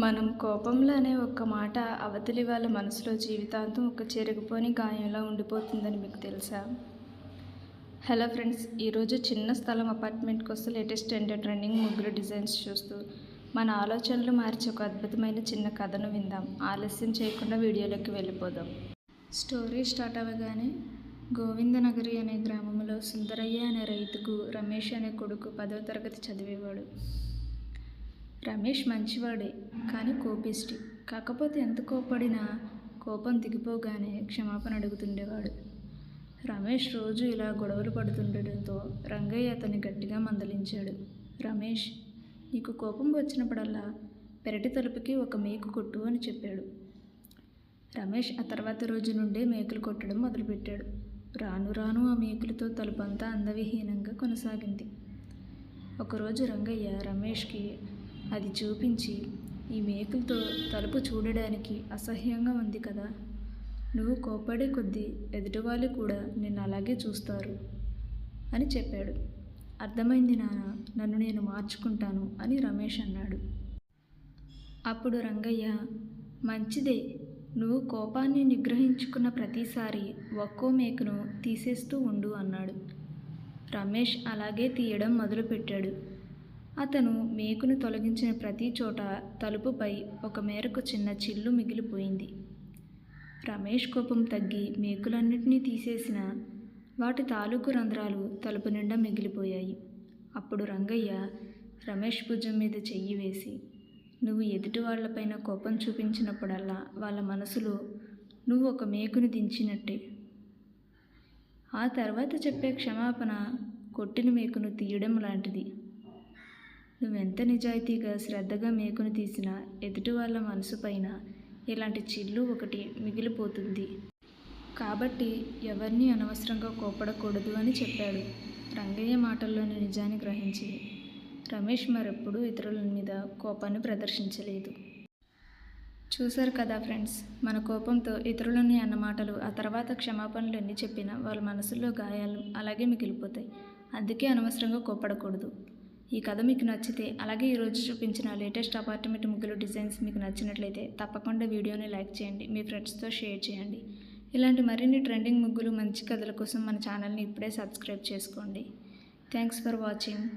మనం కోపంలో అనే ఒక్క మాట అవతలి వాళ్ళ మనసులో జీవితాంతం ఒక చెరిగిపోని గాయంలా ఉండిపోతుందని మీకు తెలుసా? హలో ఫ్రెండ్స్, ఈరోజు చిన్న స్థలం అపార్ట్మెంట్ కోసం లేటెస్ట్ ట్రెండింగ్ ముగ్గురు డిజైన్స్ చూస్తూ మన ఆలోచనలు మార్చే ఒక అద్భుతమైన చిన్న కథను విందాం. ఆలస్యం చేయకుండా వీడియోలోకి వెళ్ళిపోదాం. స్టోరీ స్టార్ట్ అవ్వగానే గోవిందనగరి అనే గ్రామంలో సుందరయ్య అనే రైతుకు రమేష్ అనే కొడుకు 10వ తరగతి చదివేవాడు. రమేష్ మంచివాడే, కానీ కోపిష్టి. కాకపోతే ఎంత కోపడినా కోపం దిగిపోగానే క్షమాపణ అడుగుతుండేవాడు. రమేష్ రోజు ఇలా గొడవలు పడుతుండటంతో రంగయ్య అతన్ని గట్టిగా మందలించాడు. రమేష్, నీకు కోపం వచ్చినప్పుడల్లా పెరటి తలుపుకి ఒక మేకు కొట్టు అని చెప్పాడు. రమేష్ ఆ తర్వాత రోజు నుండే మేకులు కొట్టడం మొదలుపెట్టాడు. రాను రాను ఆ మేకులతో తలుపంతా అందవిహీనంగా కొనసాగింది. ఒకరోజు రంగయ్య రమేష్కి అది చూపించి, ఈ మేకులతో తలుపు చూడడానికి అసహ్యంగా ఉంది కదా, నువ్వు కోపడే కొద్దీ ఎదుటివాళ్ళు కూడా నిన్ను అలాగే చూస్తారు అని చెప్పాడు. అర్థమైంది నాన్న, నన్ను నేను మార్చుకుంటాను అని రమేష్ అన్నాడు. అప్పుడు రంగయ్య, మంచిదే, నువ్వు కోపాన్ని నిగ్రహించుకున్న ప్రతిసారి ఒక్కో మేకును తీసేస్తూ ఉండు అన్నాడు. రమేష్ అలాగే తీయడం మొదలుపెట్టాడు. అతను మేకును తొలగించిన ప్రతి చోట తలుపుపై ఒక మేరకు చిన్న చిల్లు మిగిలిపోయింది. రమేష్ కోపం తగ్గి మేకులన్నిటినీ తీసేసిన వాటి తాలూకు రంధ్రాలు తలుపు నిండా మిగిలిపోయాయి. అప్పుడు రంగయ్య రమేష్ భుజం మీద చెయ్యి వేసి, నువ్వు ఎదుటి వాళ్లపైన కోపం చూపించినప్పుడల్లా వాళ్ళ మనసులో నువ్వు ఒక మేకును దించినట్టే. ఆ తర్వాత చెప్పే క్షమాపణ కొట్టిన మేకును తీయడం లాంటిది. నువ్వెంత నిజాయితీగా శ్రద్ధగా మేకును తీసినా ఎదుటి వాళ్ళ మనసు పైన ఇలాంటి చిల్లు ఒకటి మిగిలిపోతుంది. కాబట్టి ఎవరిని అనవసరంగా కోపడకూడదు అని చెప్పాడు. రంగయ్య మాటల్లోని నిజాన్ని గ్రహించి రమేష్ మరెప్పుడూ ఇతరుల మీద కోపాన్ని ప్రదర్శించలేదు. చూశారు కదా ఫ్రెండ్స్, మన కోపంతో ఇతరులని అన్న మాటలు ఆ తర్వాత క్షమాపణలు ఎన్ని చెప్పినా వాళ్ళ మనసుల్లో గాయాలు అలాగే మిగిలిపోతాయి. అందుకే అనవసరంగా కోపడకూడదు. ఈ కథ మీకు నచ్చితే, అలాగే ఈరోజు చూపించిన లేటెస్ట్ అపార్ట్మెంట్ ముగ్గులు డిజైన్స్ మీకు నచ్చినట్లయితే తప్పకుండా వీడియోని లైక్ చేయండి, మీ ఫ్రెండ్స్తో షేర్ చేయండి. ఇలాంటి మరిన్ని ట్రెండింగ్ ముగ్గులు మంచి కథల కోసం మన ఛానల్ని ఇప్పుడే సబ్స్క్రైబ్ చేసుకోండి. Thanks for watching.